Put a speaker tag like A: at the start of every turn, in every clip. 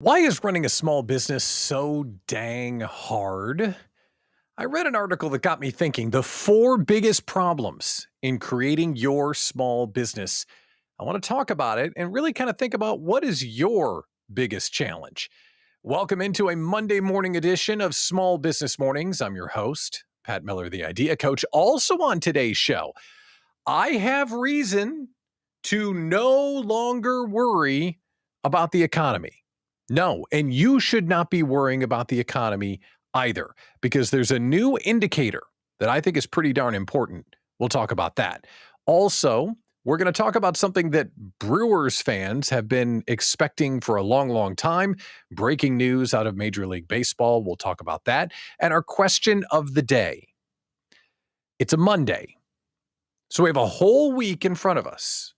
A: Why is running a small business so dang hard? I read an article that got me thinking the four biggest problems in creating your small business. I want to talk about it and really kind of think about what is your biggest challenge. Welcome into a Monday morning edition of Small Business Mornings. I'm your host, Pat Miller, the Idea Coach. Also on today's show, I have reason to no longer worry about the economy. No, and you should not be worrying about the economy either, because there's a new indicator that I think is pretty darn important. We'll talk about that. Also, we're going to talk about something that Brewers fans have been expecting for a long, long time. Breaking news out of Major League Baseball. We'll talk about that. And our question of the day. It's a Monday, so we have a whole week in front of us.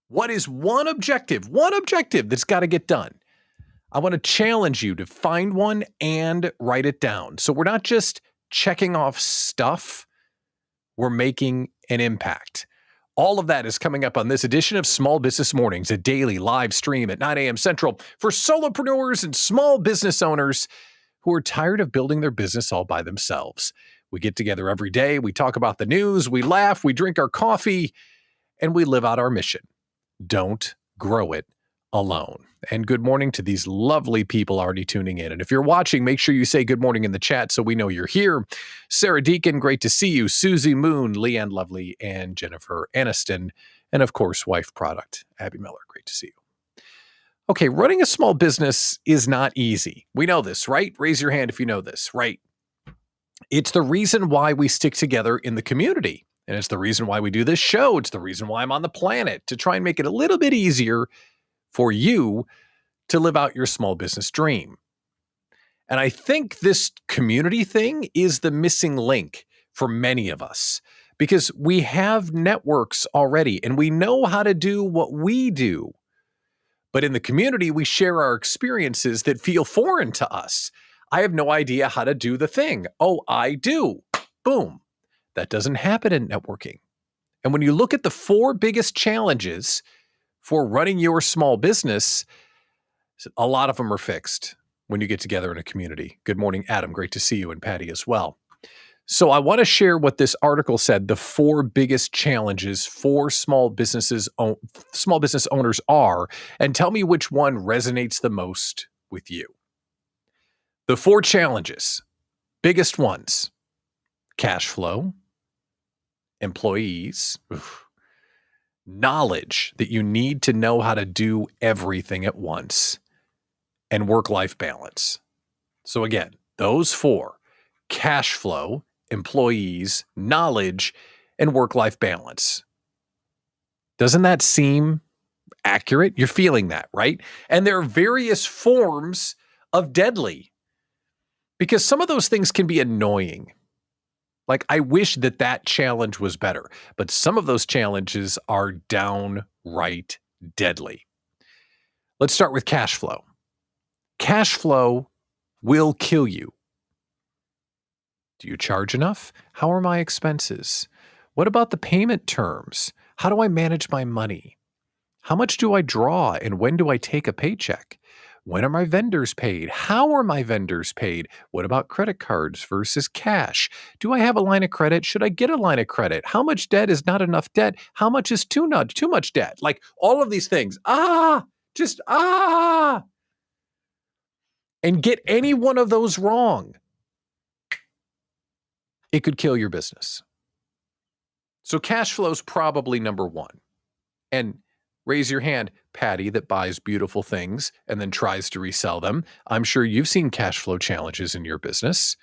A: What is one objective that's got to get done? I want to challenge you to find one and write it down. So we're not just checking off stuff, we're making an impact. All of that is coming up on this edition of Small Business Mornings, a daily live stream at 9 a.m. Central for solopreneurs and small business owners who are tired of building their business all by themselves. We get together every day, we talk about the news, we laugh, we drink our coffee, and we live out our mission. Don't grow it alone. And good morning to these lovely people already tuning in. And if you're watching, make sure you say good morning in the chat so we know you're here. Sarah Deacon, great to see you. Susie Moon, Leanne Lovely, and Jennifer Aniston. And of course, Wife Product, Abby Miller, great to see you. Okay, running a small business is not easy. We know this, right? Raise your hand if you know this, right? It's the reason why we stick together in the community. And it's the reason why we do this show. It's the reason why I'm on the planet, to try and make it a little bit easier for you to live out your small business dream. And I think this community thing is the missing link for many of us, because we have networks already and we know how to do what we do. But in the community, we share our experiences that feel foreign to us. I have no idea how to do the thing. Oh, I do. Boom. That doesn't happen in networking. And when you look at the four biggest challenges for running your small business, a lot of them are fixed when you get together in a community. Good morning, Adam. Great to see you, and Patty as well. So I want to share what this article said the four biggest challenges for small business owners are, and tell me which one resonates the most with you. The four challenges, biggest ones: cash flow, employees, knowledge that you need to know how to do everything at once, and work-life balance. So again, those four: cash flow, employees, knowledge, and work-life balance. Doesn't that seem accurate? You're feeling that, right? And there are various forms of deadly, because some of those things can be annoying. Like, I wish that challenge was better, but some of those challenges are downright deadly. Let's start with cash flow. Cash flow will kill you. Do you charge enough? How are my expenses? What about the payment terms? How do I manage my money? How much do I draw, and when do I take a paycheck? When are my vendors paid? How are my vendors paid? What about credit cards versus cash? Do I have a line of credit? Should I get a line of credit? How much debt is not enough debt? How much is too much debt? Like, all of these things. And get any one of those wrong, it could kill your business. So cash flow is probably number one. And raise your hand, Patty, that buys beautiful things and then tries to resell them. I'm sure you've seen cash flow challenges in your business.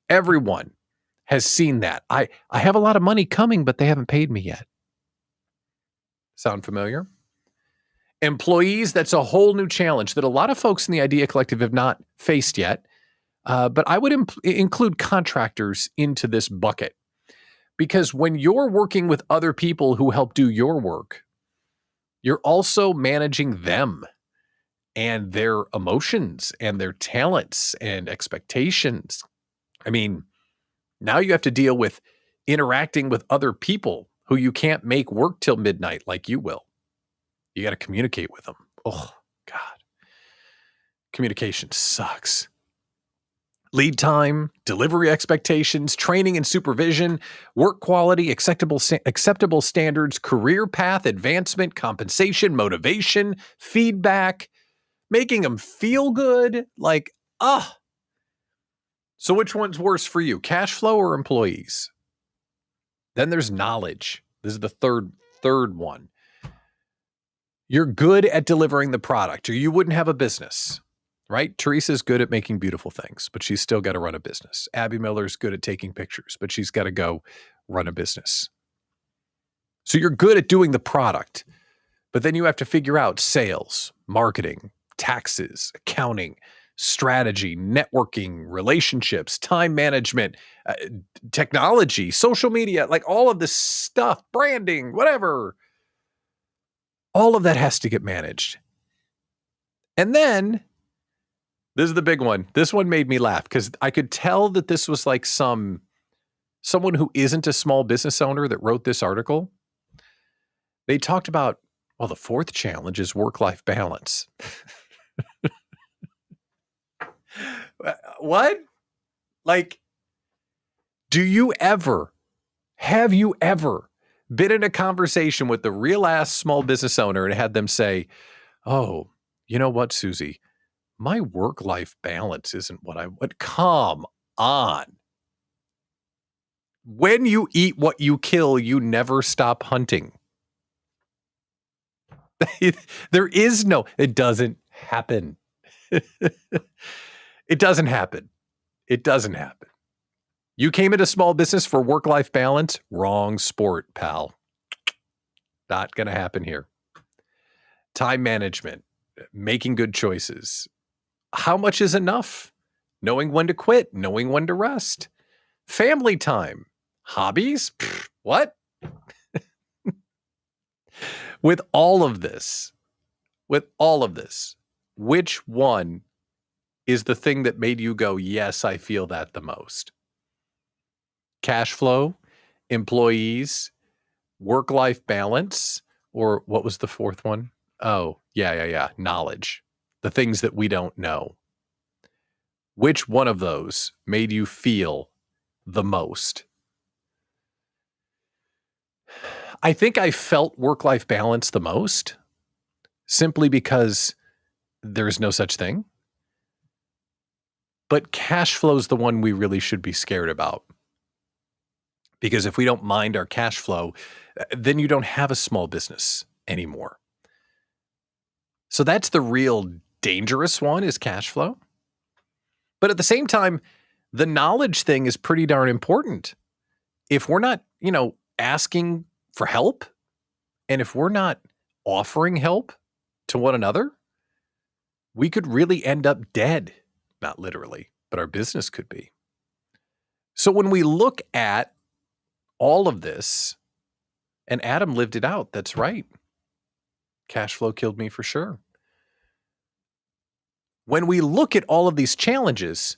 A: Everyone has seen that. I have a lot of money coming, but they haven't paid me yet. Sound familiar? Employees, that's a whole new challenge that a lot of folks in the Idea Collective have not faced yet. But I would include contractors into this bucket, because when you're working with other people who help do your work, you're also managing them and their emotions and their talents and expectations. I mean, now you have to deal with interacting with other people who you can't make work till midnight like you will. You got to communicate with them. Oh, God. communication sucks. Lead time, delivery expectations, training and supervision, work quality, acceptable standards, career path, advancement, compensation, motivation, feedback, making them feel good. So which one's worse for you, cash flow or employees? Then there's knowledge. This is the third one. You're good at delivering the product, or you wouldn't have a business, right? Teresa's good at making beautiful things, but she's still got to run a business. Abby Miller's good at taking pictures, but she's got to go run a business. So you're good at doing the product, but then you have to figure out sales, marketing, taxes, accounting, strategy, networking, relationships, time management, technology, social media, like all of this stuff, branding, whatever. All of that has to get managed. And then, this is the big one. This one made me laugh because I could tell that this was like someone who isn't a small business owner that wrote this article. They talked about, well, the fourth challenge is work-life balance. What? Like, have you ever been in a conversation with the real ass small business owner and had them say, oh, you know what, Susie, my work-life balance isn't what I want. Come on. When you eat what you kill, you never stop hunting. There is no, it doesn't happen. It doesn't happen. It doesn't happen. You came into small business for work-life balance? Wrong sport, pal. Not going to happen here. Time management, making good choices. How much is enough? Knowing when to quit, knowing when to rest. Family time, hobbies? Pfft, what? With all of this, which one is the thing that made you go, yes, I feel that the most? Cash flow, employees, work-life balance, or what was the fourth one? Oh, yeah. Knowledge. The things that we don't know. Which one of those made you feel the most? I think I felt work-life balance the most simply because there's no such thing. But cash flow is the one we really should be scared about. Because if we don't mind our cash flow, then you don't have a small business anymore. So that's the real dangerous one, is cash flow. But at the same time, the knowledge thing is pretty darn important. If we're not, asking for help, and if we're not offering help to one another, we could really end up dead. Not literally, but our business could be. So when we look at all of this, and Adam lived it out, that's right. Cash flow killed me for sure. When we look at all of these challenges,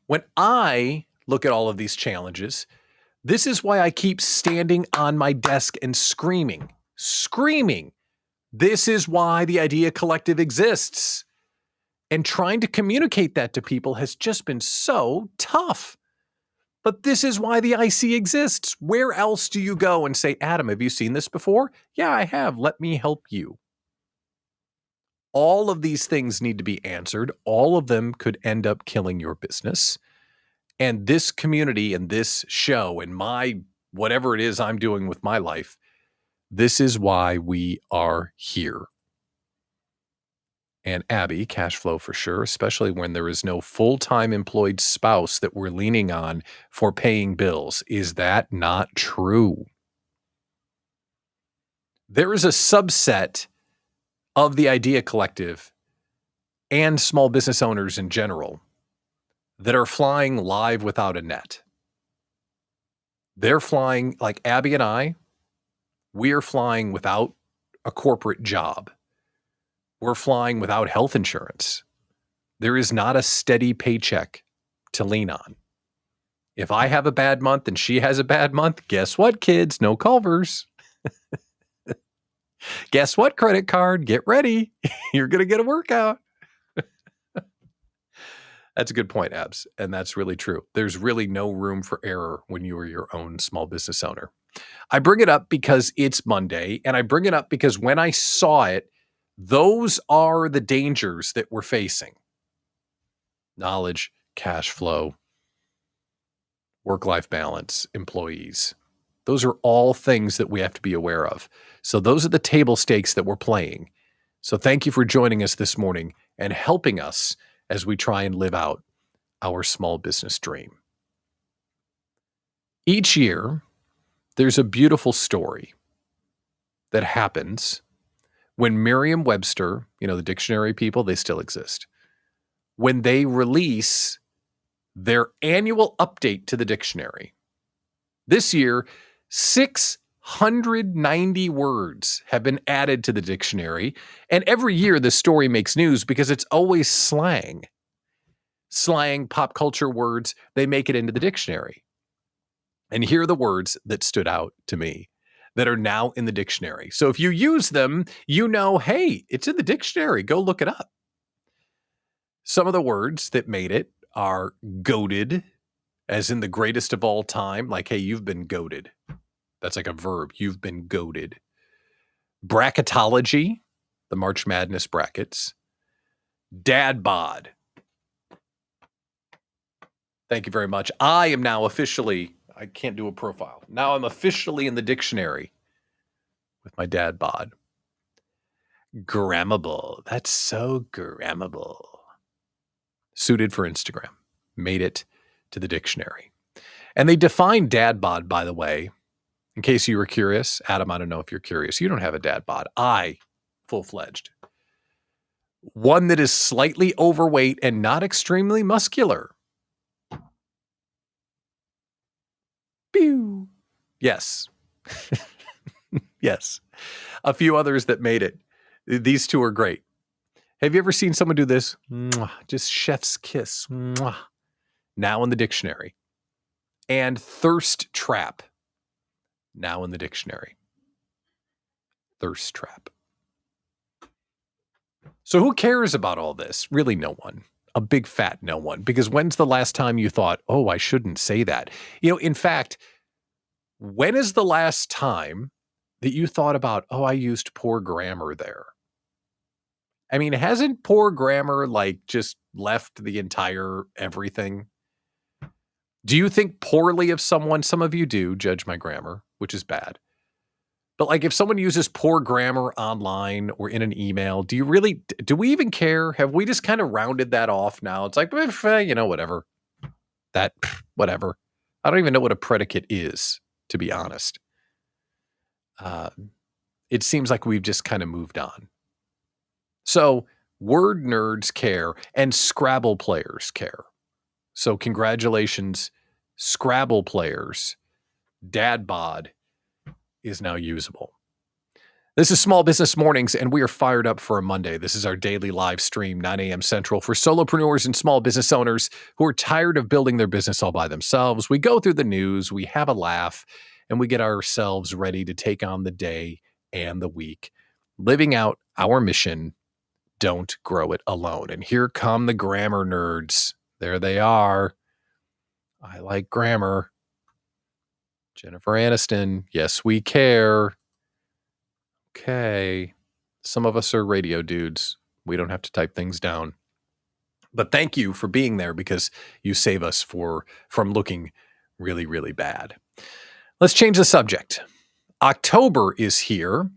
A: when I look at all of these challenges, this is why I keep standing on my desk and screaming. This is why the Idea Collective exists. And trying to communicate that to people has just been so tough. But this is why the IC exists. Where else do you go and say, Adam, have you seen this before? Yeah, I have. Let me help you. All of these things need to be answered. All of them could end up killing your business. And this community and this show and my whatever it is I'm doing with my life, this is why we are here. And Abby, cash flow for sure, especially when there is no full-time employed spouse that we're leaning on for paying bills. Is that not true? There is a subset of the Idea Collective and small business owners in general that are flying live without a net. They're flying, like Abby and I, we are flying without a corporate job. We're flying without health insurance. There is not a steady paycheck to lean on. If I have a bad month and she has a bad month, guess what, kids? No Culvers. Guess what, credit card? Get ready. You're going to get a workout. That's a good point, Abs. And that's really true. There's really no room for error when you are your own small business owner. I bring it up because it's Monday, and I bring it up because when I saw it, those are the dangers that we're facing. Knowledge, cash flow, work-life balance, employees. Those are all things that we have to be aware of. So those are the table stakes that we're playing. So thank you for joining us this morning and helping us as we try and live out our small business dream. Each year, there's a beautiful story that happens when Merriam-Webster, the dictionary people, they still exist, when they release their annual update to the dictionary. This year, 690 words have been added to the dictionary, and every year this story makes news because it's always slang. Slang, pop culture words, they make it into the dictionary. And here are the words that stood out to me that are now in the dictionary. So if you use them, hey, it's in the dictionary. Go look it up. Some of the words that made it are goated, as in the greatest of all time. Like, hey, you've been goated. That's like a verb. You've been goated. Bracketology, the March Madness brackets. Dad bod. Thank you very much. I am now officially, I can't do a profile. Now I'm officially in the dictionary with my dad bod. Grammable. That's so grammable. Suited for Instagram. Made it to the dictionary. And they define dad bod, by the way, in case you were curious. Adam, I don't know if you're curious. You don't have a dad bod. Full-fledged. One that is slightly overweight and not extremely muscular. Pew. Yes. Yes. A few others that made it. These two are great. Have you ever seen someone do this? Mwah. Just chef's kiss. Mwah. Now in the dictionary. And thirst trap. Now in the dictionary. Thirst trap. So who cares about all this? Really no one. A big fat no one. Because when's the last time you thought, oh, I shouldn't say that? In fact, when is the last time that you thought about, oh, I used poor grammar there? I mean, hasn't poor grammar just left the entire everything? Do you think poorly of someone? Some of you do judge my grammar, which is bad. But if someone uses poor grammar online or in an email, do we even care? Have we just kind of rounded that off now? It's like, whatever. Whatever. I don't even know what a predicate is, to be honest. It seems like we've just kind of moved on. So word nerds care and Scrabble players care. So congratulations, Scrabble players. Dad bod is now usable. This is Small Business Mornings, and we are fired up for a Monday. This is our daily live stream, 9 a.m. Central, for solopreneurs and small business owners who are tired of building their business all by themselves. We go through the news, we have a laugh, and we get ourselves ready to take on the day and the week, living out our mission. Don't grow it alone. And here come the grammar nerds. There they are. I like grammar. Jennifer Aniston. Yes, we care. Okay. Some of us are radio dudes. We don't have to type things down. But thank you for being there because you save us from looking really, really bad. Let's change the subject. October is here,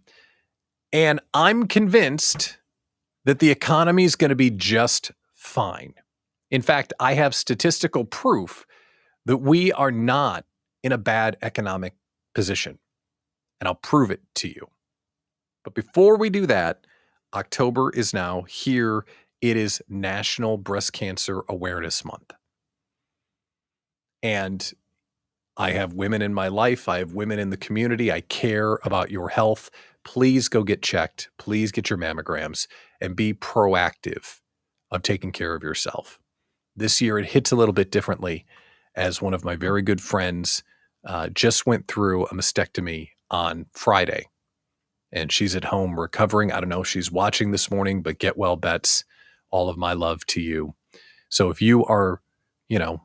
A: and I'm convinced that the economy is going to be just fine. In fact, I have statistical proof that we are not in a bad economic position, and I'll prove it to you. But before we do that, October is now here. It is National Breast Cancer Awareness Month. And I have women in my life. I have women in the community. I care about your health. Please go get checked. Please get your mammograms and be proactive of taking care of yourself. This year, it hits a little bit differently, as one of my very good friends just went through a mastectomy on Friday. And she's at home recovering. I don't know if she's watching this morning, but get well, Bets. All of my love to you. So if you are, you know,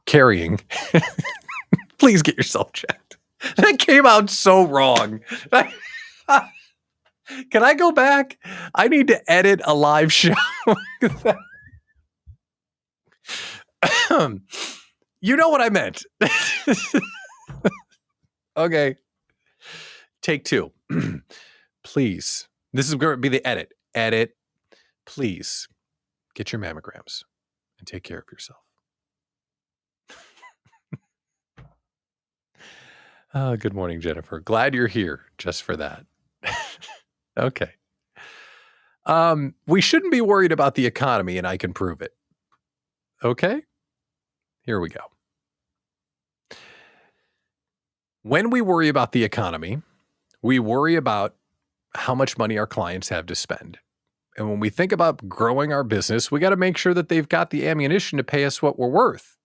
A: carrying, please get yourself checked. That came out so wrong. Can I go back? I need to edit a live show. You know what I meant. Okay. Take two. Please. This is going to be the edit. Edit. Please get your mammograms and take care of yourself. Good morning, Jennifer. Glad you're here just for that. Okay. We shouldn't be worried about the economy, and I can prove it. Okay? Here we go. When we worry about the economy, we worry about how much money our clients have to spend. And when we think about growing our business, we got to make sure that they've got the ammunition to pay us what we're worth.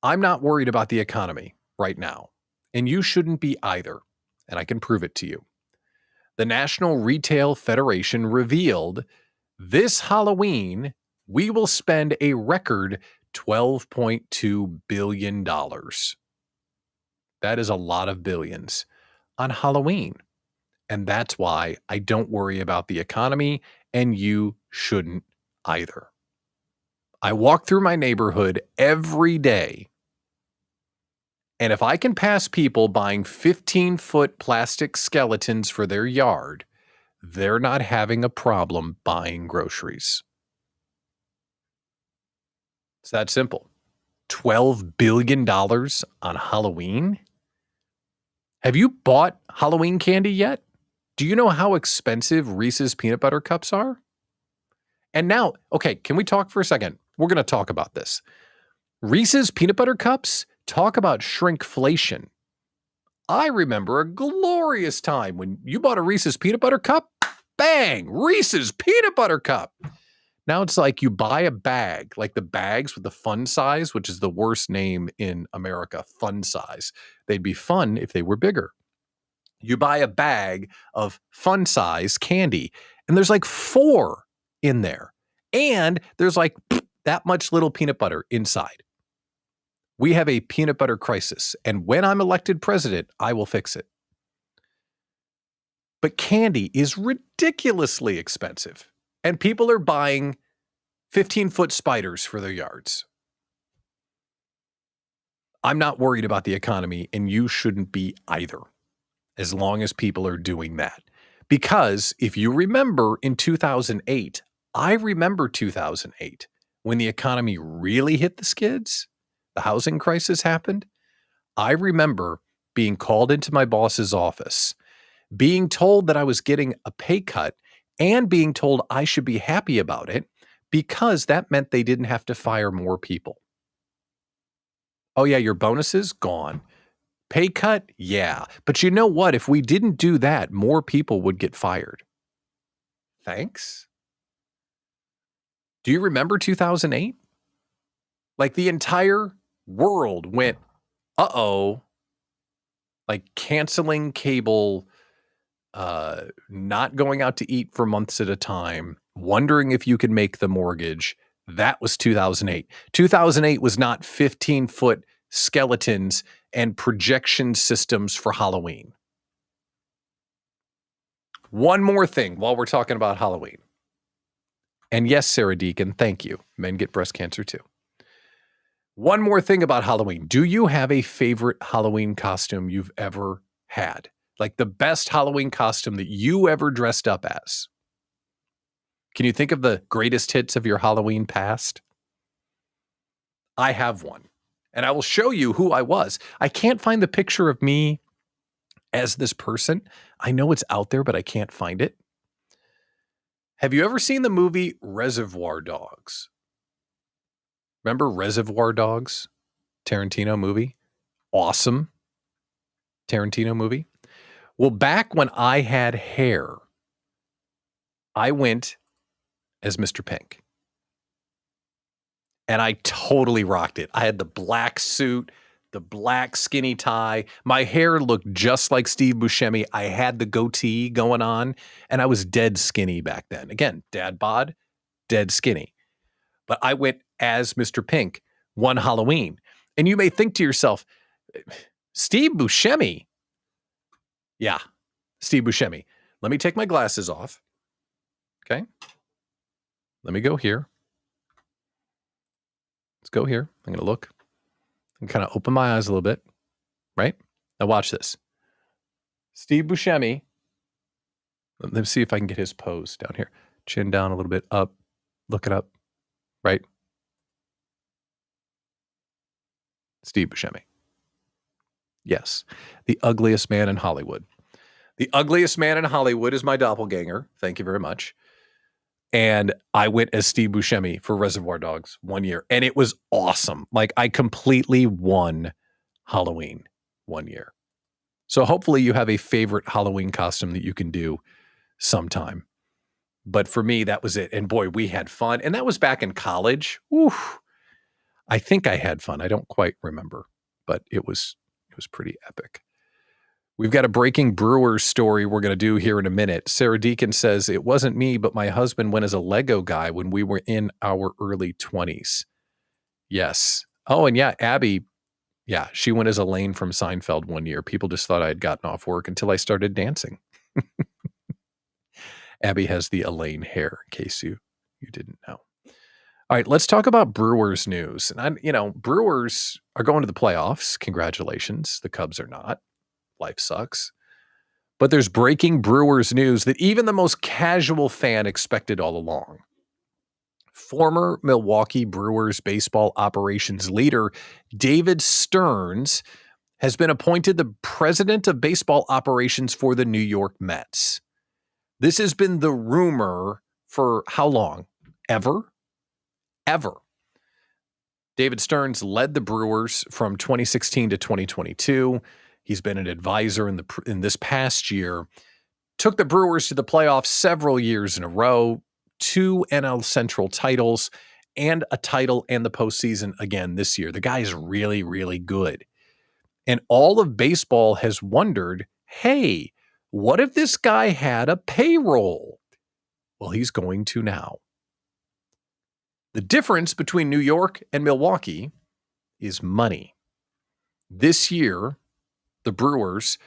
A: I'm not worried about the economy right now, and you shouldn't be either, and I can prove it to you. The National Retail Federation revealed this Halloween, we will spend a record $12.2 billion. That is a lot of billions on Halloween. And that's why I don't worry about the economy, and you shouldn't either. I walk through my neighborhood every day, and if I can pass people buying 15-foot plastic skeletons for their yard, they're not having a problem buying groceries. It's that simple. $12 billion on Halloween? Have you bought Halloween candy yet? Do you know how expensive Reese's peanut butter cups are? And now, okay, can we talk for a second? We're going to talk about this. Reese's peanut butter cups, talk about shrinkflation. I remember a glorious time when you bought a Reese's peanut butter cup, bang, Reese's peanut butter cup. Now it's like you buy a bag, like the bags with the fun size, which is the worst name in America, fun size. They'd be fun if they were bigger. You buy a bag of fun size candy, and there's like 4 in there. And there's like that much little peanut butter inside. We have a peanut butter crisis, and when I'm elected president, I will fix it. But candy is ridiculously expensive, and people are buying 15-foot spiders for their yards. I'm not worried about the economy, and you shouldn't be either, as long as people are doing that. Because if you remember in 2008, I remember 2008, when the economy really hit the skids, the housing crisis happened. I remember being called into my boss's office, being told that I was getting a pay cut, and being told I should be happy about it because that meant they didn't have to fire more people. Oh yeah, your bonuses gone. Pay cut? Yeah. But you know what? If we didn't do that, more people would get fired. Thanks. Do you remember 2008? Like the entire world went, uh-oh, like canceling cable, not going out to eat for months at a time, wondering if you could make the mortgage. That was 2008. 2008 was not 15-foot skeletons and projection systems for Halloween. One more thing while we're talking about Halloween. And yes, Sarah Deacon, thank you. Men get breast cancer too. One more thing about Halloween. Do you have a favorite Halloween costume you've ever had? Like the best Halloween costume that you ever dressed up as? Can you think of the greatest hits of your Halloween past? I have one, and I will show you who I was. I can't find the picture of me as this person. I know it's out there, but I can't find it. Have you ever seen the movie Reservoir Dogs? Remember Reservoir Dogs? Tarantino movie? Awesome Tarantino movie. Well, back when I had hair, I went as Mr. Pink. And I totally rocked it. I had the black suit, the black skinny tie. My hair looked just like Steve Buscemi. I had the goatee going on, and I was dead skinny back then. Again, dad bod. dead skinny. But I went as Mr. Pink one Halloween. And you may think to yourself, Steve Buscemi. Yeah, Steve Buscemi. Let me take my glasses off. Okay. Let me go here. Let's go here. I'm going to look and kind of open my eyes a little bit. Right? Now watch this. Steve Buscemi. Let me see if I can get his pose down here. Chin down a little bit, up, looking up. Right? Steve Buscemi. Yes. The ugliest man in Hollywood. The ugliest man in Hollywood is my doppelganger. Thank you very much. And I went as Steve Buscemi for Reservoir Dogs one year. And it was awesome. Like, I completely won Halloween one year. So hopefully you have a favorite Halloween costume that you can do sometime. But for me, that was it. And boy, we had fun. And that was back in college. Oof. I think I had fun. I don't quite remember, but it was pretty epic. We've got a breaking Brewers story we're going to do here in a minute. Sarah Deacon says, it wasn't me, but my husband went as a Lego guy when we were in our early 20s. Yes. Oh, and yeah, Abby, yeah, she went as Elaine from Seinfeld one year. People just thought I had gotten off work until I started dancing. Abby has the Elaine hair, in case you didn't know. All right, let's talk about Brewers news. And Brewers are going to the playoffs. Congratulations. The Cubs are not. Life sucks. But there's breaking Brewers news that even the most casual fan expected all along. Former Milwaukee Brewers baseball operations leader David Stearns has been appointed the president of baseball operations for the New York Mets. This has been the rumor for how long? Ever. David Stearns led the Brewers from 2016 to 2022. He's been an advisor in this past year. Took the Brewers to the playoffs several years in a row, 2 NL Central titles, and a title and the postseason again this year. The guy is really, really good. And all of baseball has wondered, hey, what if this guy had a payroll? Well, he's going to now. The difference between New York and Milwaukee is money. This year, the Brewers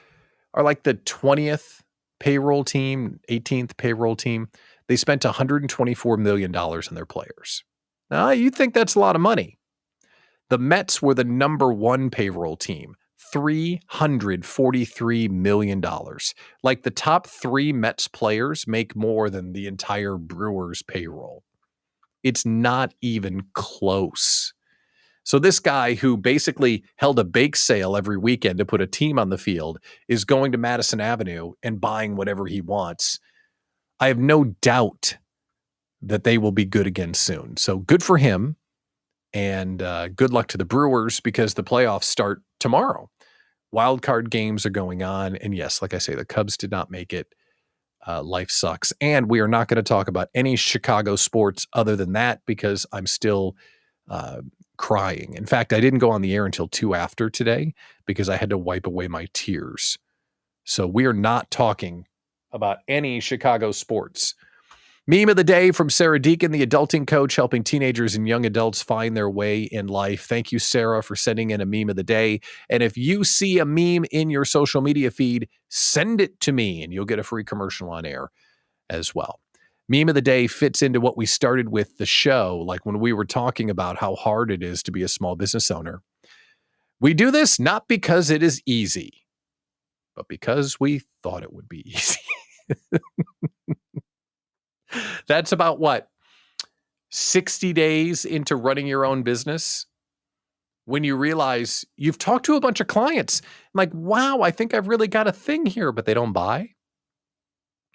A: are like the 20th payroll team, 18th payroll team. They spent $124 million on their players. Now, you think that's a lot of money. The Mets were the number 1 payroll team, $343 million. Like, the top 3 Mets players make more than the entire Brewers payroll. It's not even close. So this guy who basically held a bake sale every weekend to put a team on the field is going to Madison Avenue and buying whatever he wants. I have no doubt that they will be good again soon. So good for him, and good luck to the Brewers because the playoffs start tomorrow. Wild card games are going on. And yes, like I say, the Cubs did not make it. Life sucks. And we are not going to talk about any Chicago sports other than that because I'm still crying. In fact, I didn't go on the air until 2 after today because I had to wipe away my tears. So we are not talking about any Chicago sports. Meme of the day from Sarah Deacon, the adulting coach helping teenagers and young adults find their way in life. Thank you, Sarah, for sending in a meme of the day. And if you see a meme in your social media feed, send it to me and you'll get a free commercial on air as well. Meme of the day fits into what we started with the show, like when we were talking about how hard it is to be a small business owner. We do this not because it is easy, but because we thought it would be easy. That's about what? 60 days into running your own business when you realize you've talked to a bunch of clients. I'm like, wow, I think I've really got a thing here, but they don't buy.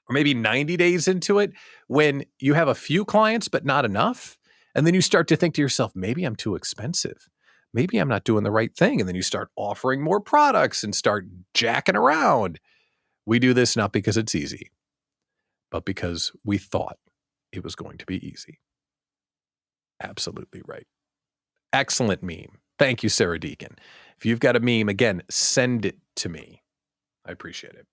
A: Or maybe 90 days into it when you have a few clients, but not enough. And then you start to think to yourself, maybe I'm too expensive. Maybe I'm not doing the right thing. And then you start offering more products and start jacking around. We do this not because it's easy, but because we thought it was going to be easy. Absolutely right. Excellent meme. Thank you, Sarah Deacon. If you've got a meme, again, send it to me. I appreciate it.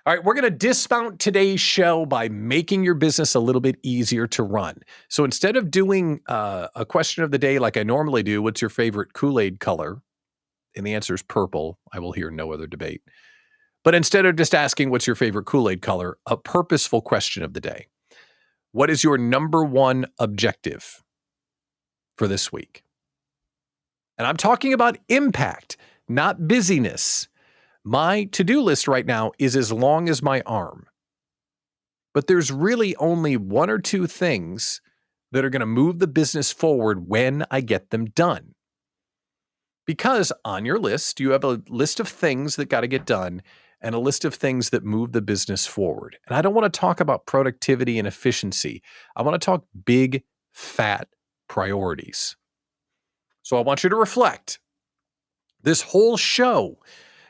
A: All right, we're going to dismount today's show by making your business a little bit easier to run. So instead of doing a question of the day like I normally do, what's your favorite Kool-Aid color? And the answer is purple. I will hear no other debate. But instead of just asking what's your favorite Kool-Aid color, a purposeful question of the day. What is your number one objective for this week? And I'm talking about impact, not busyness. My to-do list right now is as long as my arm. But there's really only one or two things that are going to move the business forward when I get them done. Because on your list, you have a list of things that got to get done and a list of things that move the business forward. And I don't want to talk about productivity and efficiency. I want to talk big, fat priorities. So I want you to reflect. This whole show,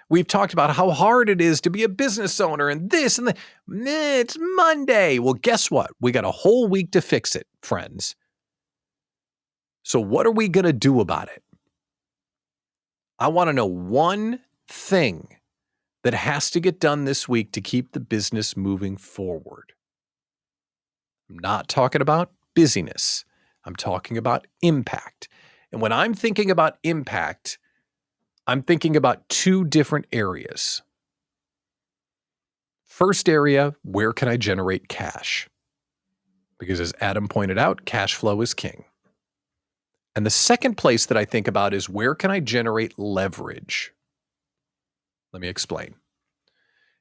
A: we've talked about how hard it is to be a business owner and this and that. It's Monday. Well, guess what? We got a whole week to fix it, friends. So what are we going to do about it? I want to know one thing that has to get done this week to keep the business moving forward. I'm not talking about busyness. I'm talking about impact. And when I'm thinking about impact, I'm thinking about two different areas. First area, where can I generate cash? Because as Adam pointed out, cash flow is king. And the second place that I think about is where can I generate leverage? Let me explain.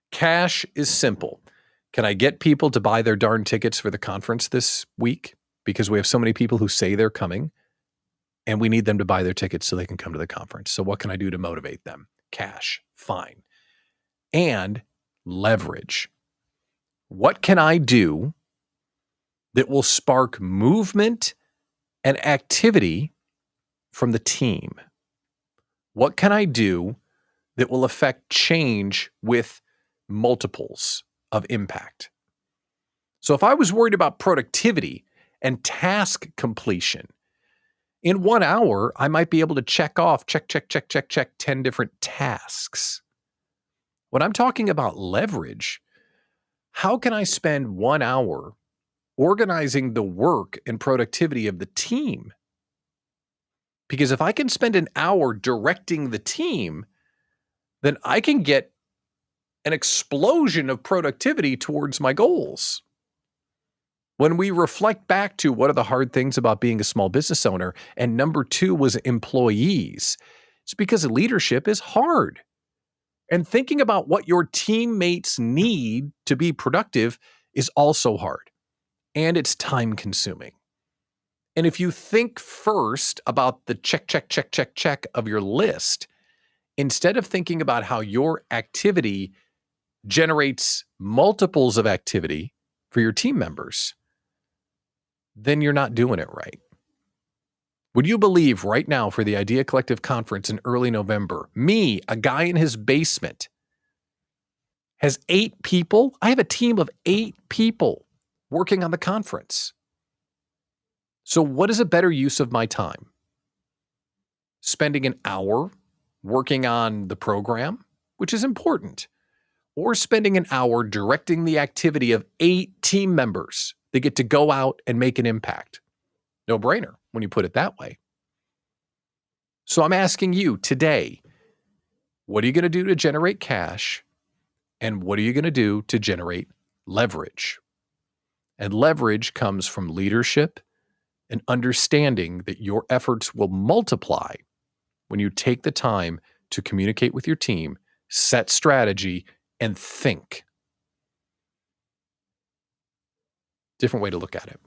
A: Cash is simple. Can I get people to buy their darn tickets for the conference this week? Because we have so many people who say they're coming and we need them to buy their tickets so they can come to the conference. So what can I do to motivate them? Cash, fine. And leverage. What can I do that will spark movement and activity from the team? What can I do that will affect change with multiples of impact? So if I was worried about productivity and task completion, in 1 hour, I might be able to check 10 different tasks. When I'm talking about leverage, how can I spend 1 hour organizing the work and productivity of the team? Because if I can spend an hour directing the team, then I can get an explosion of productivity towards my goals. When we reflect back to what are the hard things about being a small business owner, and number two was employees, it's because leadership is hard. And thinking about what your teammates need to be productive is also hard. And it's time consuming. And if you think first about the check of your list, instead of thinking about how your activity generates multiples of activity for your team members, then you're not doing it right. Would you believe right now for the Idea Collective Conference in early November, me, a guy in his basement, has 8 people? I have a team of 8 people working on the conference. So what is a better use of my time? Spending an hour working on the program, which is important, or spending an hour directing the activity of 8 team members that get to go out and make an impact? No brainer when you put it that way. So I'm asking you today, what are you going to do to generate cash? And what are you going to do to generate leverage? And leverage comes from leadership and understanding that your efforts will multiply when you take the time to communicate with your team, set strategy, and think. Different way to look at it.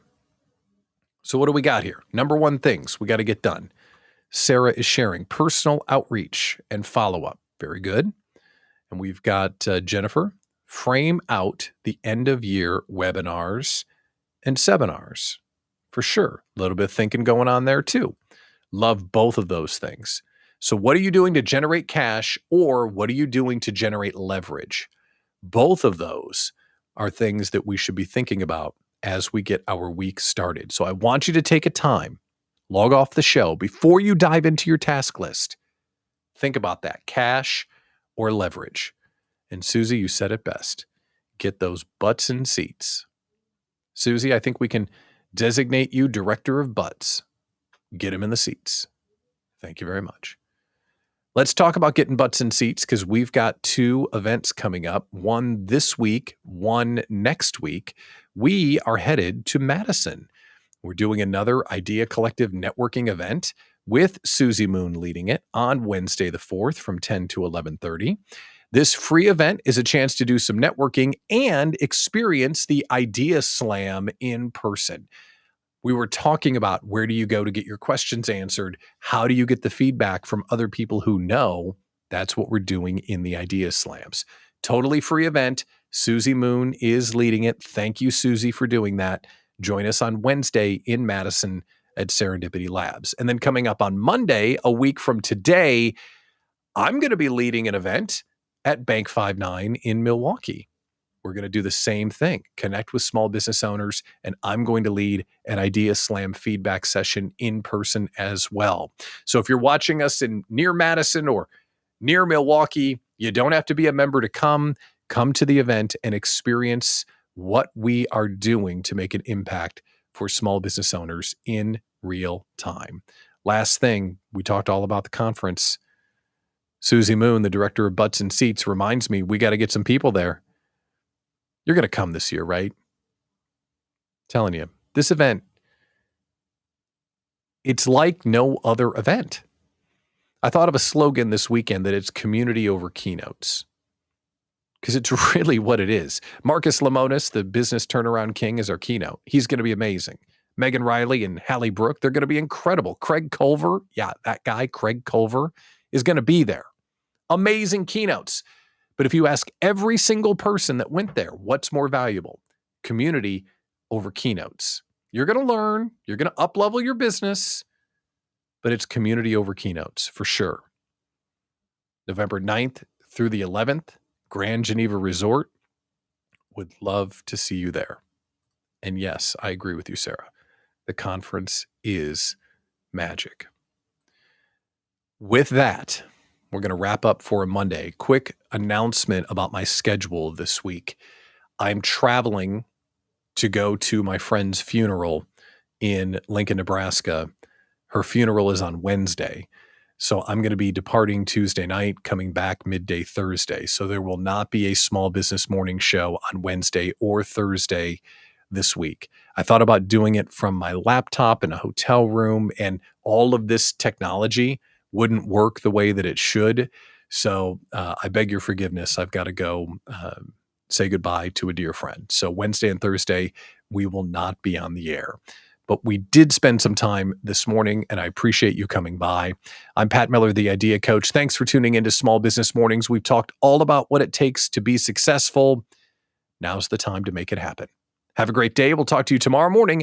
A: So what do we got here? Number one things we got to get done. Sarah is sharing personal outreach and follow-up. Very good. And we've got Jennifer, frame out the end of year webinars and seminars. For sure. A little bit of thinking going on there too. Love both of those things. So what are you doing to generate cash, or what are you doing to generate leverage? Both of those are things that we should be thinking about as we get our week started. So I want you to take a time, log off the show before you dive into your task list. Think about that, cash or leverage. And Susie, you said it best. get those butts in seats. Susie, I think we can designate you director of butts. Get them in the seats. Thank you very much. Let's talk about getting butts in seats because we've got 2 events coming up, one this week, one next week. We are headed to Madison. We're doing another Idea Collective networking event with Susie Moon leading it on Wednesday the 4th from 10 to 11:30. This free event is a chance to do some networking and experience the Idea Slam in person. We were talking about where do you go to get your questions answered? How do you get the feedback from other people who know? That's what we're doing in the Idea Slams. Totally free event. Susie Moon is leading it. Thank you, Susie, for doing that. Join us on Wednesday in Madison at Serendipity Labs. And then coming up on Monday, a week from today, I'm going to be leading an event at Bank 59 in Milwaukee. We're going to do the same thing, connect with small business owners, and I'm going to lead an Idea Slam feedback session in person as well. So if you're watching us in near Madison or near Milwaukee, you don't have to be a member to come to the event and experience what we are doing to make an impact for small business owners in real time. Last thing, we talked all about the conference. Susie Moon, the director of Butts and Seats, reminds me we got to get some people there. You're going to come this year, right? Telling you, this event, it's like no other event. I thought of a slogan this weekend that it's community over keynotes, because it's really what it is. Marcus Lemonis, the business turnaround king, is our keynote. He's going to be amazing. Megan Riley and Hallie Brooke, they're going to be incredible. Craig Culver, that guy, Craig Culver, is going to be there. Amazing keynotes. But if you ask every single person that went there, what's more valuable? Community over keynotes. You're going to learn, you're going to up-level your business, but it's community over keynotes for sure. November 9th through the 11th, Grand Geneva Resort. Would love to see you there. And yes, I agree with you, Sarah. The conference is magic. With that, we're going to wrap up for a Monday. Quick announcement about my schedule this week. I'm traveling to go to my friend's funeral in Lincoln, Nebraska. Her funeral is on Wednesday. So I'm going to be departing Tuesday night, coming back midday Thursday. So there will not be a small business morning show on Wednesday or Thursday this week. I thought about doing it from my laptop in a hotel room, and all of this technology wouldn't work the way that it should. So I beg your forgiveness. I've got to go say goodbye to a dear friend. So Wednesday and Thursday, we will not be on the air. But we did spend some time this morning, and I appreciate you coming by. I'm Pat Miller, the Idea Coach. Thanks for tuning into Small Business Mornings. We've talked all about what it takes to be successful. Now's the time to make it happen. Have a great day. We'll talk to you tomorrow morning.